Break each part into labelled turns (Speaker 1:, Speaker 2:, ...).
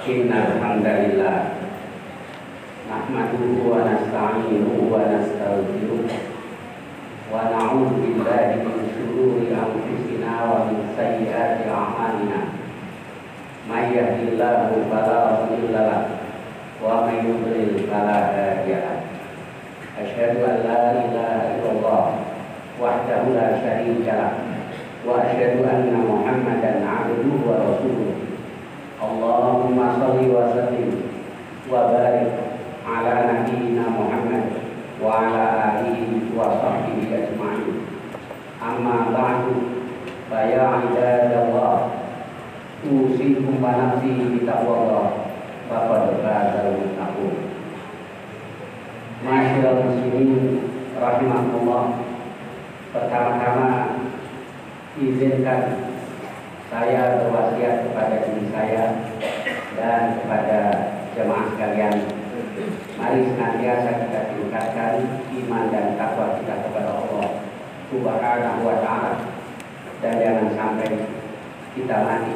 Speaker 1: Innal hamdalillah nahmaduhu wa nasta'inuhu wa nastaghfiruh wa na'udzu billahi min shururi anfusina wa min sayyiati a'malina. May yahdihillahu fala mudilla lahu wa may yudlil fala hadiya lahu. Asyhadu an la ilaha illallah wahdahu la syarika lahu wa asyhadu anna Muhammadan 'abduhu wa rasuluh. Allahumma shalli wa sallim wa barik ala nabiyyina Muhammad wa ala alihi wa sahbihi ajma'in. Amma ba'du, fa ya ibadallah, usikum wa nafsi bi taqwallah, faqad fazal muttaqun. Ma'asyiral muslimin rahimakumullah, pertama-tama izinkan saya berwasiat kepada diri saya dan kepada jemaah sekalian, mari senantiasa kita tingkatkan iman dan takwa kita kepada Allah Subhanahu wa ta'ala, dan jangan sampai kita mati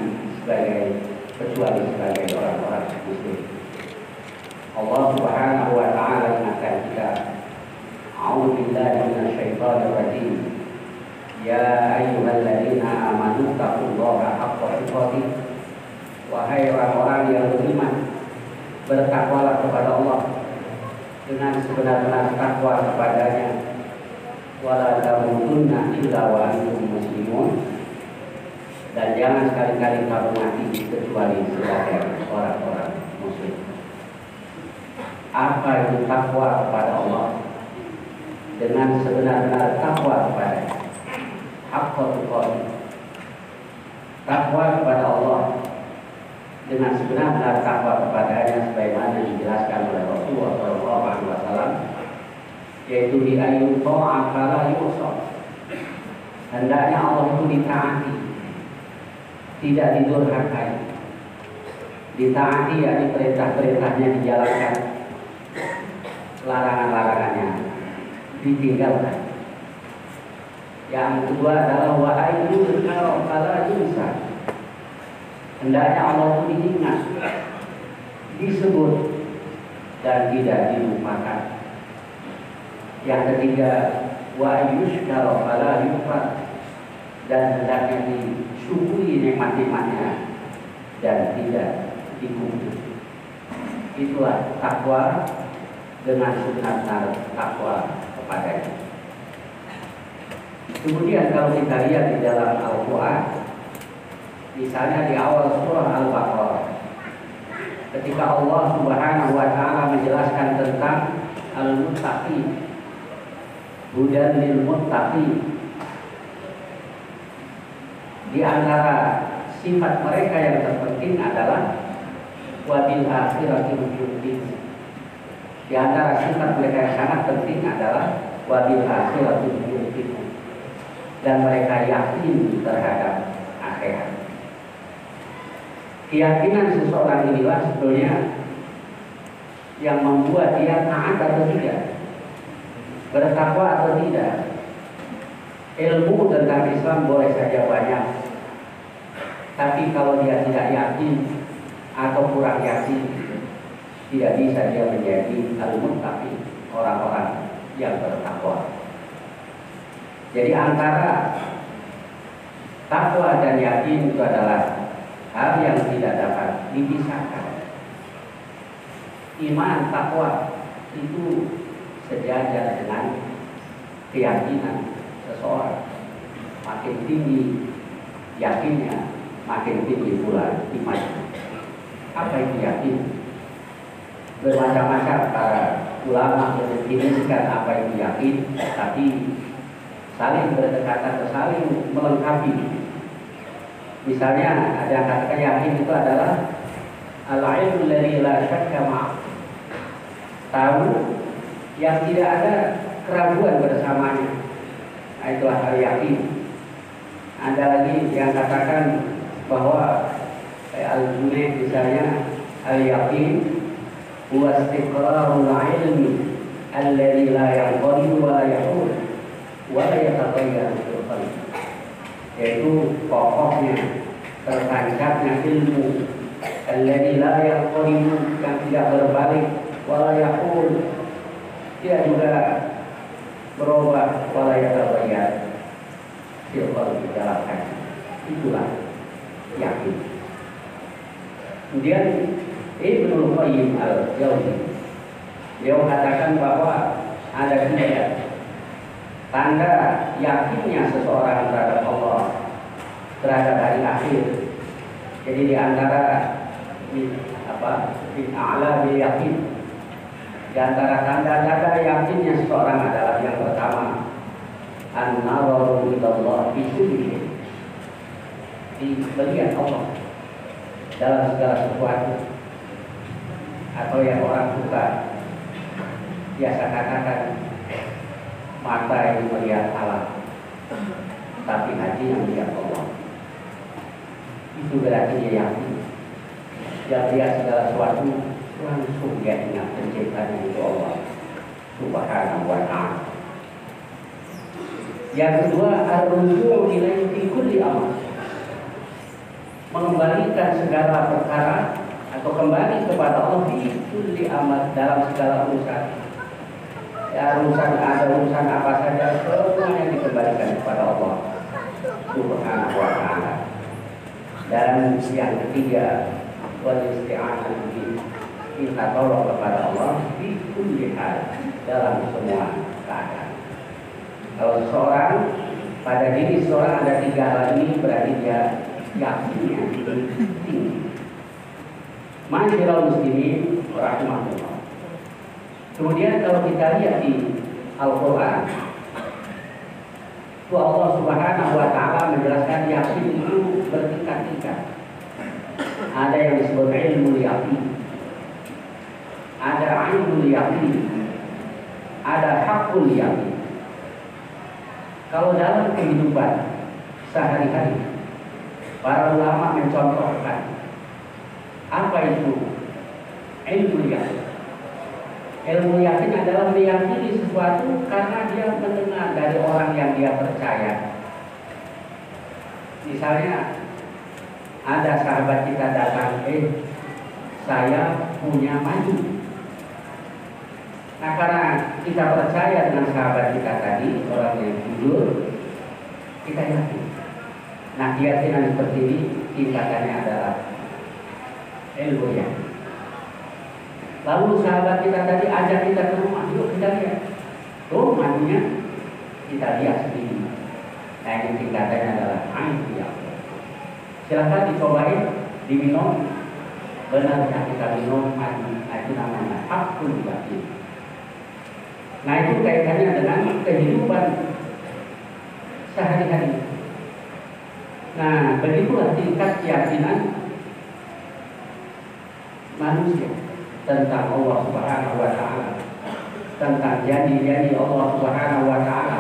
Speaker 1: kecuali sebagai orang-orang muslim. Allah Subhanahu wa ta'ala ingatkan kita, a'udzubillahi minasyaitonir rajim. Ya ayyuhalladzina amanu taqullaha haqqa tuqatih. Wahai orang-orang yang beriman, bertakwalah kepada Allah dengan sebenar-benar takwa kepadanya. Wala tamutunna illa wa antum muslimun. Dan jangan sekali-kali kamu mati kecuali sebagai orang-orang muslim. Apa itu takwa kepada Allah? Dengan sebenar-benar takwa kepadanya. Haqqa tuqatih. Takwa kepada Allah dengan sebenar-benar takwa kepadanya sebagaimana dijelaskan oleh Rasulullah SAW, yaitu di ayat ta'a fala yu'sa. Hendaknya Allah itu ditaati, tidak didurhakai. Ditaati yakni perintah-perintahnya dijalankan, larangan-larangannya ditinggalkan. Yang kedua adalah wa ayyuhal fala yu'sa. Hendaknya Allah itu diingat, disebut, dan tidak dilupakan. Yang ketiga, wa yushkara fala yukfar. Dan hendaknya disyukuri nikmat-nikmatnya dan tidak dikufuri. Itulah takwa dengan sebenar-benar takwa kepadanya. Kemudian kalau kita lihat di dalam Al-Quran, misalnya di awal surah Al-Baqarah, ketika Allah Subhanahu wa ta'ala menjelaskan tentang al-muttaqin, hudan lil muttaqin, di antara sifat mereka yang terpenting adalah wabil akhirati hum. Di antara sifat mereka yang sangat penting adalah wabil akhirati hum, dan mereka yakin terhadap akhirat. Keyakinan seseorang inilah sebetulnya yang membuat dia taat atau tidak, bertakwa atau tidak. Ilmu tentang Islam boleh saja banyak, tapi kalau dia tidak yakin atau kurang yakin, tidak bisa dia menjadi al-muttaqin, orang-orang yang bertakwa. Jadi antara takwa dan yakin itu adalah hal yang tidak dapat dipisahkan. Iman, takwa itu sejajar dengan keyakinan seseorang. Makin tinggi yakinnya, makin tinggi pula imannya. Apa itu yakin? Bermacam-macam para ulama mendefinisikan apa itu yakin, tapi saling berdekatan atau saling melengkapi. Misalnya ada yang katakan yakin itu adalah al-ilmu alladzi la syakka ma'ah, tahu yang tidak ada keraguan bersamanya. Nah, itulah al-yakin. Ada lagi yang katakan bahwa al-Junaid misalnya, al-yakin huwa istiqrarul ilmi alladzi la yanqalibu wa la yahul wa la yataghayyar fil qalbi, yaitu pokoknya tertancapnya ilmu alladzi la yanqalibu, yang tidak berbalik, wala yaqul, dia juga berubah, wala yatabayyar, fil qalbi, dalam hati. Itulah yakin. Kemudian Ibnul Qayyim al-Jauzi dia katakan bahwa ada 3 tanda yakinnya seseorang terhadap Allah, terhadap hari akhir. Jadi di antara a'la bil yakin, di antara tanda-tanda yakinnya seseorang adalah yang pertama, an-nazaru ilallah fi kulli syai', melihat Allah dalam segala sesuatu. Atau yang orang suka biasa katakan, mata yang melihat alam, tapi hati yang melihat Allah. Itu berarti dia yakin. Dia melihat segala sesuatu, langsung dia ingat penciptanya itu Allah Subhanahu wa ta'ala. Yang kedua, ar-rujuu ilaihi fi kulli amr, mengembalikan segala perkara atau kembali kepada Allah fi kulli amr, dalam segala urusan. Ya, urusan apa saja, semuanya dikembalikan kepada Allah Subhanahu wa ta'ala. Dan yang ketiga, wal isti'anah bihi, minta tolong kepada Allah fi kulli hal, dalam semua keadaan. Kalau seseorang, pada diri seseorang ada 3 hal ini, berarti dia yakinnya tinggi. Ma'asyiral muslimin rahimahullah. Kemudian kalau kita lihat di Al-Quran, itu Allah Subhanahu wa ta'ala menjelaskan yakin itu bertingkat-tingkat. Ada yang disebut ilmu yakin, ada ilmu yakin, ada hakul yakin. Kalau dalam kehidupan sehari-hari, para ulama mencontohkan apa itu ilmu yakin. Ilmu yakin adalah meyakini sesuatu karena dia mendengar dari orang yang dia percaya. Misalnya ada sahabat kita datang, saya punya madu. Nah, karena kita percaya dengan sahabat kita tadi, orang yang jujur, kita yakin. Nah, keyakinan seperti ini tingkatannya adalah ilmu yakin. Lalu sahabat kita tadi ajak kita ke rumah, yuk kita lihat. Tuh madunya, kita lihat sendiri. Nah, ini tingkatannya adalah ilmu yakin. Silahkan dicobain, diminum. Benarnya kita minum madu, itu namanya hakul yakin. Nah, itu kaitannya dengan kehidupan sehari-hari. Nah, begitulah tingkat keyakinan manusia tentang Allah Subhanahu wa ta'ala, tentang janji-janji Allah Subhanahu wa ta'ala.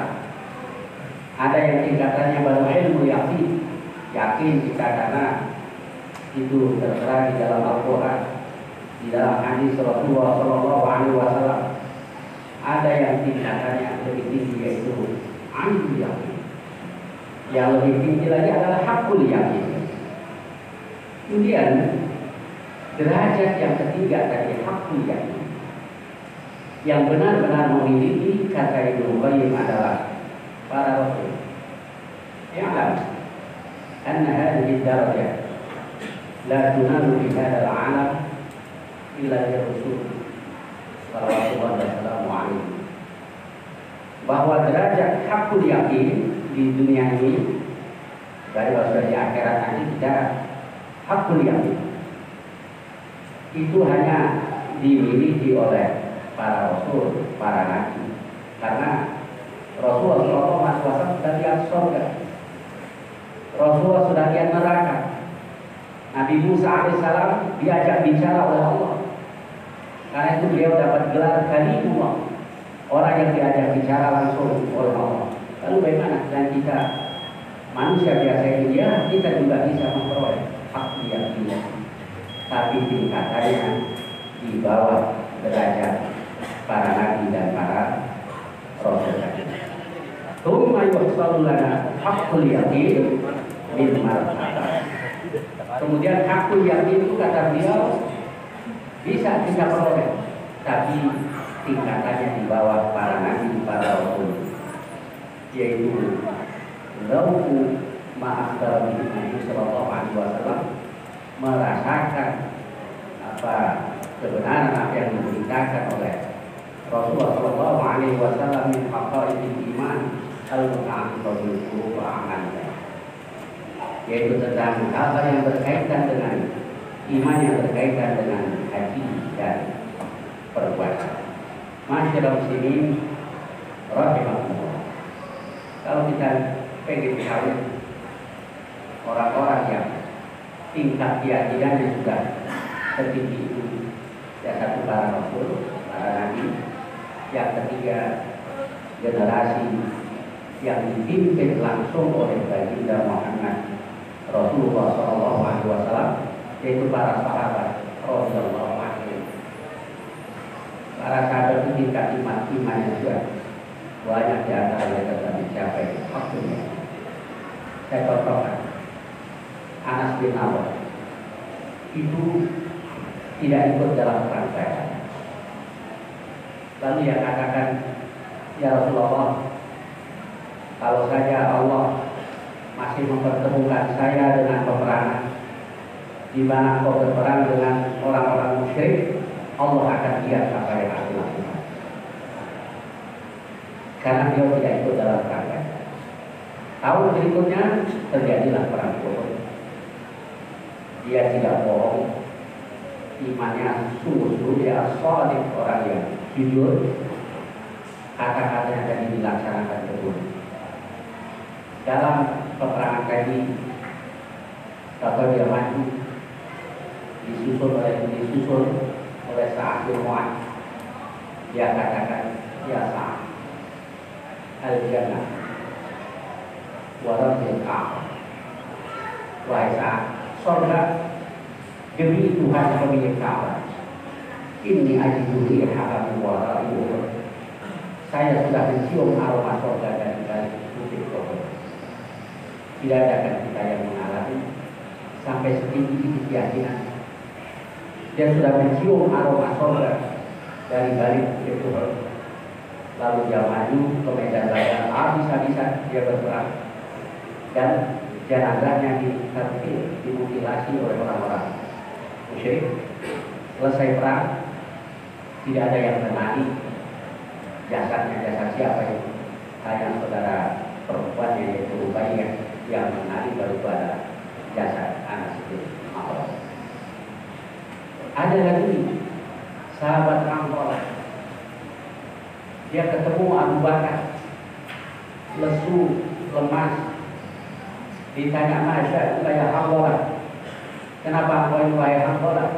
Speaker 1: Ada yang tingkatannya baru ilmu yakin kita karena itu tertera di dalam Al-Quran, di dalam hadis Rasulullah Sallallahu Alaihi Wasallam. Ada yang tingkatannya lebih tinggi, yaitu ilmu yakin. Yang lebih tinggi lagi adalah hakul yakin. Kemudian derajat yang ketiga tadi hakul yakin, yang benar-benar memiliki, kata Ibnu Qayyim, adalah para rasul. Ya'lam anna hadhihi darajah la tunalu fi hadzal 'alam illa bi rasul sallallahu alaihi wasallam, bahwa derajat hakul yakin di dunia ini, dari di akhirat nanti kita hakul yakin itu hanya dimiliki oleh para rasul, para nabi. Karena Rasulullah SAW sudah lihat surga, Rasulullah sudah lihat neraka. Nabi Musa alaihissalam diajak bicara oleh Allah, karena itu beliau dapat gelar kalimullah, orang yang diajak bicara langsung oleh Allah. Lalu bagaimana dengan kita manusia biasa ini? Ya, kita juga bisa memperoleh hak yakin, tapi tingkatannya di bawah derajat para nabi dan para rasul. Tsumma yuhsalu lana haqqul yaqin bil martabah. Kemudian hakul yakin itu kata beliau bisa kita peroleh, tapi tingkatannya di bawah para nabi, para rasul, yaitu lauku ma'akbar Nabi Sallallahu Alaihi Wasallam merasakan apa kebenaran apa yang diberitakan oleh Rasulullah Sallallahu Alaihi Wasallam min haqaiqil iman al-muta'alliqatul qulub aman, yaitu tentang hal yang berkaitan dengan iman yang berkaitan dengan hati dan perbuatan. Masyaallah muslimin rahimahullah. Kalau kita pengen tahu orang-orang yang tingkat keyakinannya sudah setinggi itu, yang satu para rasul, para nabi, yang ketiga generasi yang dipimpin langsung oleh baginda Muhammad Rasulullah Shallallahu Alaihi Wasallam, yaitu para sahabat Rasulullah SAW. Para sahabat itu tingkat imannya juga banyak di antara mereka telah mencapai waktunya. Saya contohkan Anas bin Malik itu tidak ikut dalam perang Badar. Lalu dia katakan, ya Rasulullah, kalau saja Allah masih mempertemukan saya dengan peperangan di mana kau berperang dengan orang-orang musyrik, Allah akan lihat apa yang aku lakukan. Karena dia tidak ikut dalam perang Badar. Tahun berikutnya terjadilah perang Uhud. Dia tidak bohong, imannya sungguh-sungguh, dia shadiq, orang yang jujur, kata-katanya tadi dilaksanakan betul. Dalam peperangan tadi, kalau dia maju, disusul oleh Sa'ad bin Mu'adz, dia katakan, ya Sa'ad, al-jannah wa rabbil ka'bah, wahai Sa'ad, surga demi Tuhan pemilik Ka'bah, ini ajidu rihaha min wara'i Uhud, saya sudah mencium aroma surga dari balik bukit Uhud. Tidak ada kan kita yang mengalami sampai setinggi itu keyakinan. Dia sudah mencium aroma surga dari balik bukit Uhud. Lalu dia maju ke medan Badar, habis-habisan dia berperang, dan jenazahnya dimutilasi oleh orang-orang musyrik. Selesai perang, tidak ada yang mengenali jasadnya, jasad siapa itu. Hanya saudara perempuannya yaitu Rubaiyah yang mengenali baru pada jasad Anas bin Malik. Ada lagi sahabat Hanzalah, dia ketemu Abu Bakar, lesu, lemas. Ditanya Masya ya Hanzalah, kenapa engkau ini wahai Hanzalah?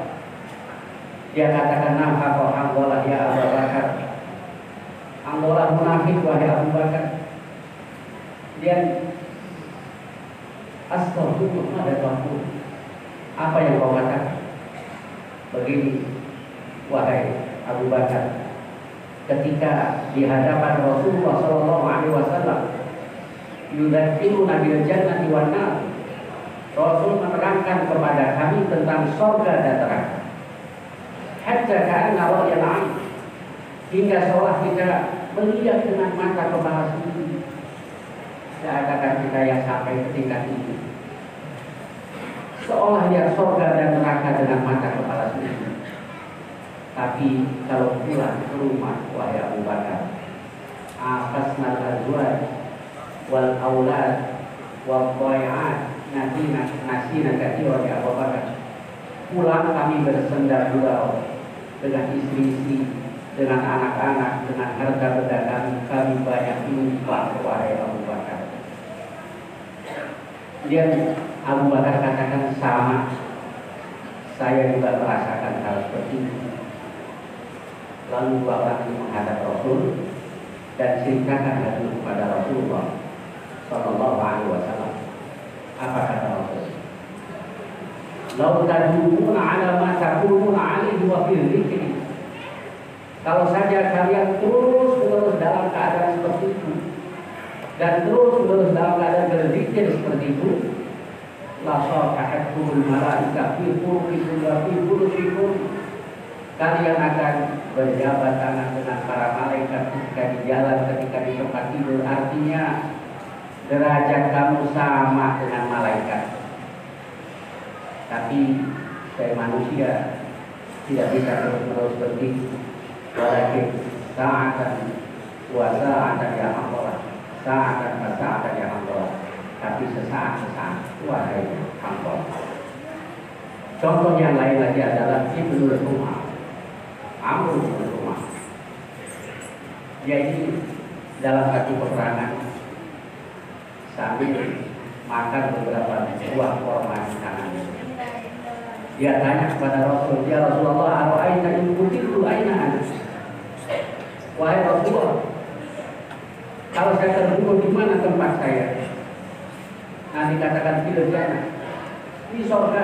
Speaker 1: Dia katakan, nafaqah Hanzalah ya Abu Bakar. Hanzalah munafik wahai Abu Bakar. Dia astagfirullah dan waktu. Apa yang kau katakan? Begini, wahai Abu Bakar, ketika di hadapan Rasulullah Sallallahu Alaihi Wasallam, yudakiru nabil jannati wan nar, Rasul menerangkan kepada kami tentang surga dan neraka. Hatta ka'anna ra'yal 'ain, hingga seolah kita melihat dengan mata kepala sendiri. Tidak ada kita yang sampai ke tingkat itu. Seolah lihat surga dan neraka dengan mata kepala sendiri. Tapi kalau pulang ke rumah, wahai Abu Bakar, afasnal azwaj wal aulad wal dhai'at nasina katsira ya Abu Bakar. Pulang kami bersenda gurau dengan istri-istri, dengan anak-anak, dengan harta benda kami banyak lupa wahai Abu Bakar. Kemudian Abu Bakar katakan, sama, saya juga merasakan hal seperti itu. Lalu Bapak menghadap Rasul dan ceritakan hal itu kepada Rasulullah Sallallahu Alaihi Wasallam. Apa kata Rasul? Lau tadumuna ala ma taquluna alaihi wa fil dzikri. Kalau saja kalian terus-menerus dalam keadaan seperti itu dan terus-menerus dalam keadaan berzikir seperti itu, la safahatkumul malaika fi qulubikum wa fi qulubikum. Kalian akan berjabat tangan dengan para malaikat ketika di jalan, ketika di tempat tidur. Artinya derajat kamu sama dengan malaikat. Tapi saya manusia tidak bisa terus-menerus begitu. Walakin sa'atan wa sa'atan ya Allah, sa'atan wa sa'atan ya Allah. Tapi sesaat-sesaat wahai Allah. Contoh yang lain lagi adalah Ibnu Umar, Amr bin Umar. Yaitu dalam satu peperangan sambil makan beberapa buah kurma di tangannya. Dia tanya kepada Rasul, ya Rasulullah, ara'aita in qutiltu aina ana? Wahai Rasulullah, kalau saya terbunuh di mana tempat saya? Nah, dikatakan fil jannah, di surga.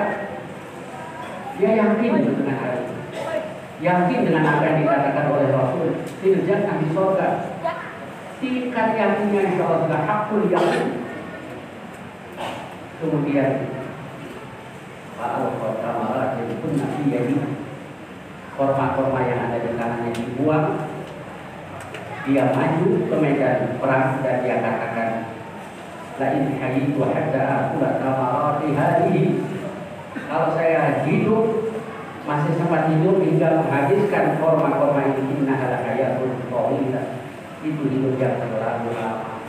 Speaker 1: Dia yakin dengan hal itu, yakin dengan apa yang dikatakan oleh Rasul, fil jannah, di surga. Tingkat yakinnya insya Allah sudah hakul yakin. Kemudian Al-Qur'an jadi pun Nabi jadi korma-korma yang ada di tangannya dibuang. Dia maju ke medan perang dan dia katakan, la in hayyitu hatta akula thamarati hadhihi. Kalau saya hidup, masih sempat hidup hingga menghabiskan korma-korma ini, innaha lahayatun thawilah. Itu hidup yang terlalu lama.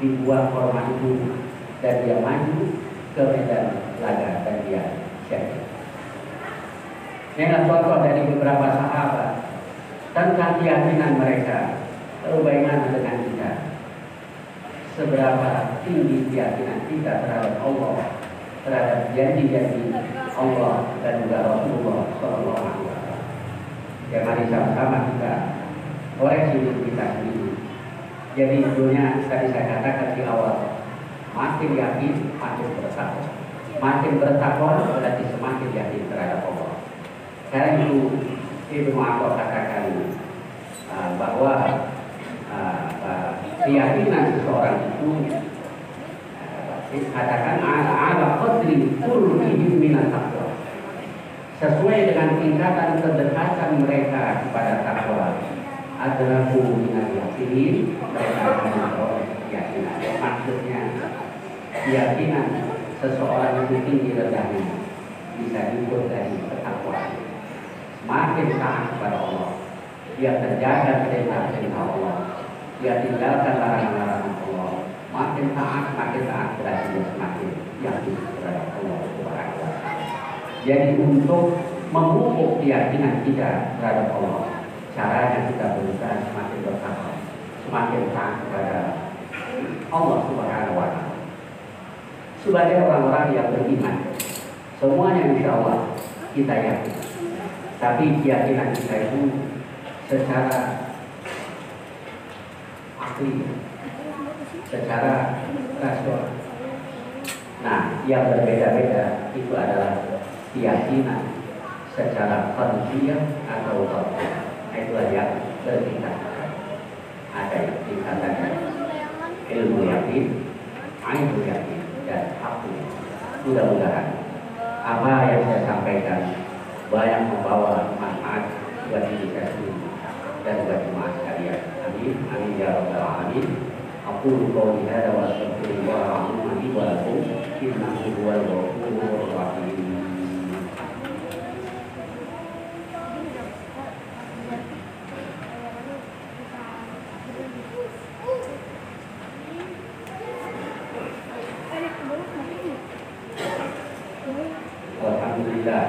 Speaker 1: Dibuang korma itu dan dia maju ke medan laga dan dia syahid. Inilah contoh dari beberapa sahabat tentang keyakinan mereka. Bagaimana dengan kita? Seberapa tinggi keyakinan kita terhadap Allah, terhadap janji-janji Allah dan juga Rasulullah SAW. Ya, mari sama-sama kita koreksi diri kita sendiri. Jadi dunia tadi saya katakan di awal, makin yakin makin bertakwa. Makin bertakwa berarti semakin yakin terhadap Allah. Karena itu Ibnu Abbas katakan bahwa keyakinan seseorang itu katakan ala qadri qurrihim minat taqwa, sesuai dengan tingkatan kedekatan mereka kepada takwa. Adalah minat yakinin, mereka akan memperoleh keyakinan. Maksudnya keyakinan seseorang itu tinggi rendahnya bisa diukur dari ketakwaan. Semakin taat kepada Allah, dia terjaga perintah-perintah Allah, dia tinggalkan larangan-larangan Allah, makin taat berarti dia semakin yakin terhadap Allah Subhanahu wa Ta'ala. Jadi untuk memupuk keyakinan kita terhadap Allah, caranya kita berusaha semakin bertakwa, semakin taat kepada Allah Subhanahu wa Ta'ala. Sebagai orang-orang yang beriman, semuanya insya Allah kita yakin. Tapi keyakinan kita itu secara akli, secara rasional. Nah, yang berbeda-beda itu adalah keyakinan secara qalbiyah atau qalbiyah. Itulah yang bertingkat. Ada yang tingkatannya ilmu yakin, ainul yakin, dan aku. Mudah-mudahan apa yang saya sampaikan banyak membawa manfaat buat diri saya sendiri dan buat jemaah sekalian. Amin, amin ya rabbal alamin. Aku qouli hadza wa astaghfirullah li wa lakum innahu huwal ghafurur rahim. Alhamdulillah,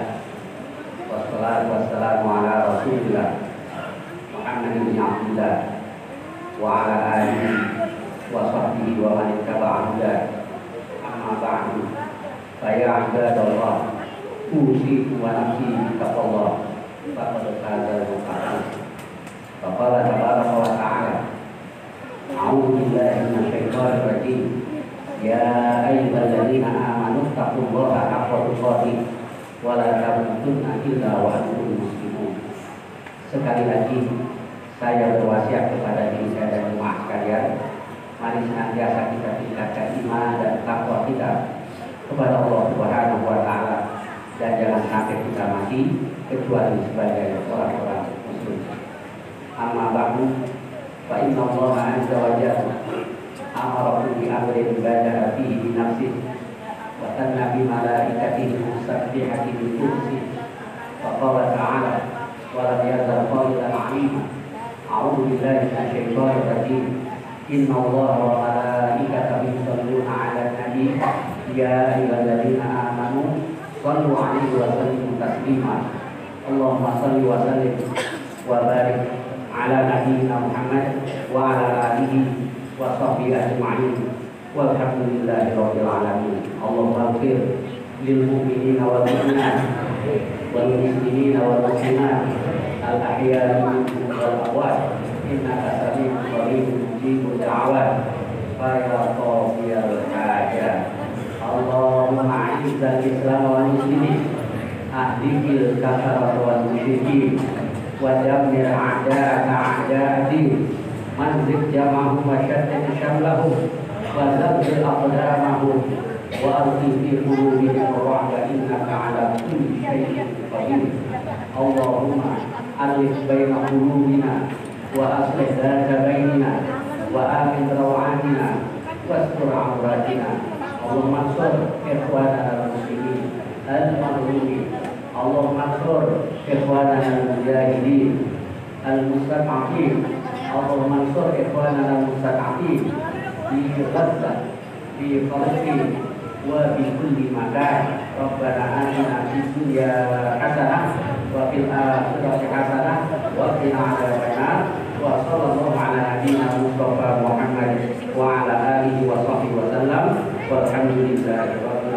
Speaker 1: wassalatu wassalamu ala rasulillah Muhammad bin Abdullah wa ala alihi wa sahbihi wa man ittaba'a hudah. Amma ba'du, fa ya ibadallah, usikum wa nafsi bittaqwallah, faqad faza al-muttaqun. Fa qala tabaraka wa ta'ala, a'udzu billahi minasy syaithanir rajim. Ya ayyuhalladzina amanu taqullaha haqqa tuqatih wa la tamutunna illa wa antum muslimun. Sekali lagi saya berwasiat kepada diri saya dan jemaah sekalian, mari senantiasa kita tingkatkan iman dan takwa kita kepada Allah Subhanahu wa taala, dan jangan sampai kita mati kecuali sebagai orang-orang muslim. Amma ba'du, fa inna Allah azza wa jalla amarakum bi amrin bada'a fihi bi nafsihi wa tanna bi malaikatihi musabbihati bil qudsi wa qala ta'ala wa lam yazal qailan 'alima a'udzu billahi minasy syaithanir rajim inna Allah wa malaikatahu yusholluna 'alan nabi ya ayyuhalladzina amanu shallu 'alaihi wa sallimu taslima Allahumma shalli wa sallim wa barik ala nabiyyina Muhammad wa ala alihi wa sahbihi ajma'in walhamdulillahi rabbil alamin. Allahumma ighfir lil mu'minina wal mu'minat wal muslimina wal muslimat al ahya'i minhum wal amwat innaka sami'un qaribun mujibud da'awat fa ya qadiyal hajat. Allahumma a'izzal islam wal muslimin ahdikil kafara wal musyrikin wa dammir a'da'aka a'da'ad-din manzil jama'ahum wa shattit shamlahum wa zabbil aqdamahum wa alqi fi qulubihim ar-rahba innaka 'ala kulli shay'in qadir. Allahumma alif baina qulubina wa aslih dhata bainina wa amin rawatina wastur 'awratina. Allahumma ansur ikhwanana al-muslimin al-mazlumin. Allahumma ansur ikhwanana al-mujahidin al-mustad'afin. Allahumma ansur ikhwanana al-mustad'afin fi Gaza, fi Palestin, wa fi kulli makan. Rabbana atina fid dunya hasanah wa fil akhirati hasanah wa qina adzabannar. Wa sallallahu ala nabiyyina Mustafa Muhammad wa ala alihi wa sahbihi wa sallam. Walhamdulillahi rabbil